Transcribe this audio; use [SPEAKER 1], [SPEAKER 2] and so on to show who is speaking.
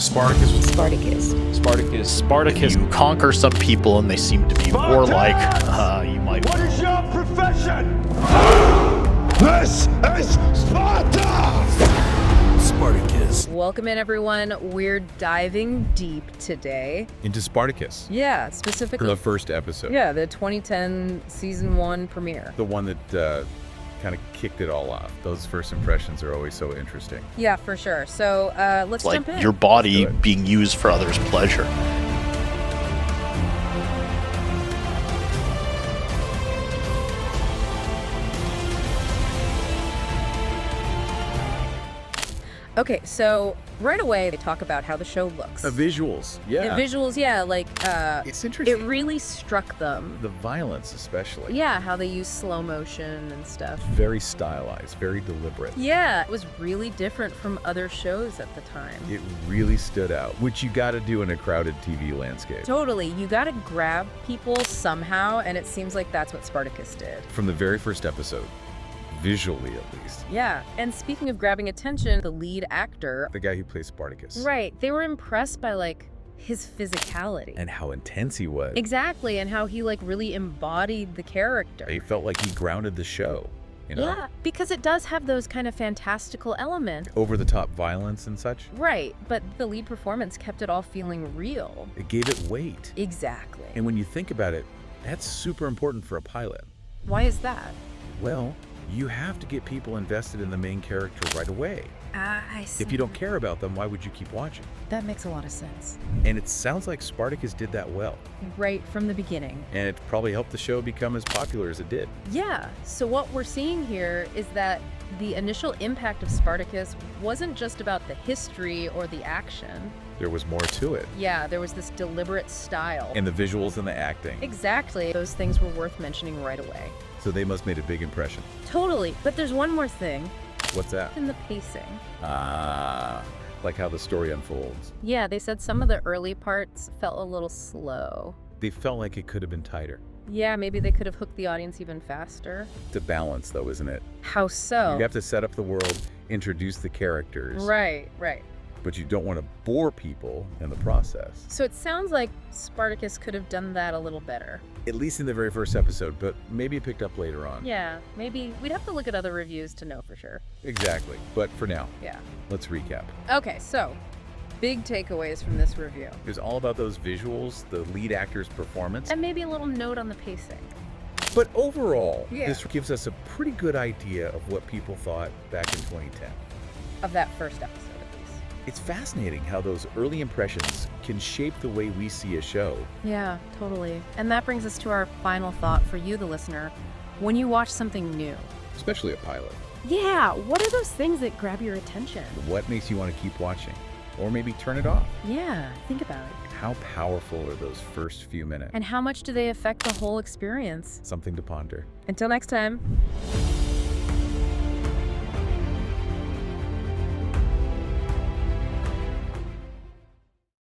[SPEAKER 1] Spartacus.
[SPEAKER 2] Spartacus.
[SPEAKER 3] Spartacus.
[SPEAKER 4] Spartacus. You conquer some people and they seem to be warlike. You might.
[SPEAKER 5] What is your profession? This is Sparta!
[SPEAKER 1] Spartacus.
[SPEAKER 2] Welcome in, everyone. We're diving deep today.
[SPEAKER 6] Into Spartacus.
[SPEAKER 2] Yeah,
[SPEAKER 6] For
[SPEAKER 2] specifically.
[SPEAKER 6] the first episode.
[SPEAKER 2] Yeah, the 2010 season 1 premiere.
[SPEAKER 6] The one that kind of kicked it all off. Those first impressions are always so interesting.
[SPEAKER 2] Yeah, for sure. So let's
[SPEAKER 4] Like
[SPEAKER 2] jump in.
[SPEAKER 4] your body
[SPEAKER 6] Let's do it.
[SPEAKER 4] being used for others' pleasure.
[SPEAKER 2] Okay, so right away they talk about how the show looks.
[SPEAKER 6] The visuals. Yeah.
[SPEAKER 2] The visuals, yeah, like
[SPEAKER 6] It's
[SPEAKER 2] it
[SPEAKER 6] interesting.
[SPEAKER 2] really struck them.
[SPEAKER 6] The violence especially.
[SPEAKER 2] Yeah, how they use slow motion and stuff.
[SPEAKER 6] Very stylized, very deliberate.
[SPEAKER 2] Yeah, it was really different from other shows at the time.
[SPEAKER 6] It really stood out, which you got to do in a crowded TV landscape.
[SPEAKER 2] Totally. You gotta grab people somehow, and it seems like that's what Spartacus did.
[SPEAKER 6] From the very first episode, visually at least.
[SPEAKER 2] Yeah, and speaking of grabbing attention, the lead actor,
[SPEAKER 6] The guy who plays Spartacus.
[SPEAKER 2] right, they were impressed by, like, his physicality.
[SPEAKER 6] And how intense he was.
[SPEAKER 2] Exactly, and how he, like, really embodied the character.
[SPEAKER 6] He felt like he grounded the show. You know?
[SPEAKER 2] Yeah, because it does have those kind of fantastical elements.
[SPEAKER 6] Over-the-top violence and such.
[SPEAKER 2] Right, but the lead performance kept it all feeling real.
[SPEAKER 6] It gave it weight.
[SPEAKER 2] Exactly.
[SPEAKER 6] And when you think about it, that's super important for a pilot.
[SPEAKER 2] Why is that?
[SPEAKER 6] Well, you have to get people invested in the main character right away.
[SPEAKER 2] I see.
[SPEAKER 6] If you don't care about them, why would you keep watching?
[SPEAKER 2] That makes a lot of sense.
[SPEAKER 6] And it sounds like Spartacus did that well.
[SPEAKER 2] Right from the beginning.
[SPEAKER 6] And it probably helped the show become as popular as it did.
[SPEAKER 2] Yeah, so what we're seeing here is that the initial impact of Spartacus wasn't just about the history or the action.
[SPEAKER 6] There was more to it.
[SPEAKER 2] Yeah, there was this deliberate style.
[SPEAKER 6] And the visuals and the acting.
[SPEAKER 2] Exactly. Those things were worth mentioning right away.
[SPEAKER 6] So they must have made a big impression.
[SPEAKER 2] Totally. But there's one more thing,
[SPEAKER 6] What's that?
[SPEAKER 2] in the pacing.
[SPEAKER 6] Like how the story unfolds.
[SPEAKER 2] Yeah, they said some of the early parts felt a little slow.
[SPEAKER 6] They felt like it could have been tighter.
[SPEAKER 2] Yeah, maybe they could have hooked the audience even faster.
[SPEAKER 6] It's a balance though, isn't it?
[SPEAKER 2] How so?
[SPEAKER 6] You have to set up the world, introduce the characters.
[SPEAKER 2] Right.
[SPEAKER 6] But you don't want to bore people in the process.
[SPEAKER 2] So it sounds like Spartacus could have done that a little better.
[SPEAKER 6] At least in the very first episode, but maybe it picked up later on.
[SPEAKER 2] Yeah, maybe we'd have to look at other reviews to know for sure.
[SPEAKER 6] Exactly. But for now,
[SPEAKER 2] Yeah.
[SPEAKER 6] let's recap.
[SPEAKER 2] Okay, so big takeaways from this review.
[SPEAKER 6] It was all about those visuals, the lead actor's performance.
[SPEAKER 2] And maybe a little note on the pacing.
[SPEAKER 6] But overall,
[SPEAKER 2] Yeah.
[SPEAKER 6] this gives us a pretty good idea of what people thought back in 2010.
[SPEAKER 2] Of that first episode, at least.
[SPEAKER 6] It's fascinating how those early impressions can shape the way we see a show.
[SPEAKER 2] Yeah, totally. And that brings us to our final thought for you, the listener. When you watch something new,
[SPEAKER 6] Especially a pilot.
[SPEAKER 2] yeah, what are those things that grab your attention?
[SPEAKER 6] What makes you want to keep watching? Or maybe turn it off?
[SPEAKER 2] Yeah, think about it.
[SPEAKER 6] How powerful are those first few minutes?
[SPEAKER 2] And how much do they affect the whole experience?
[SPEAKER 6] Something to ponder.
[SPEAKER 2] Until next time.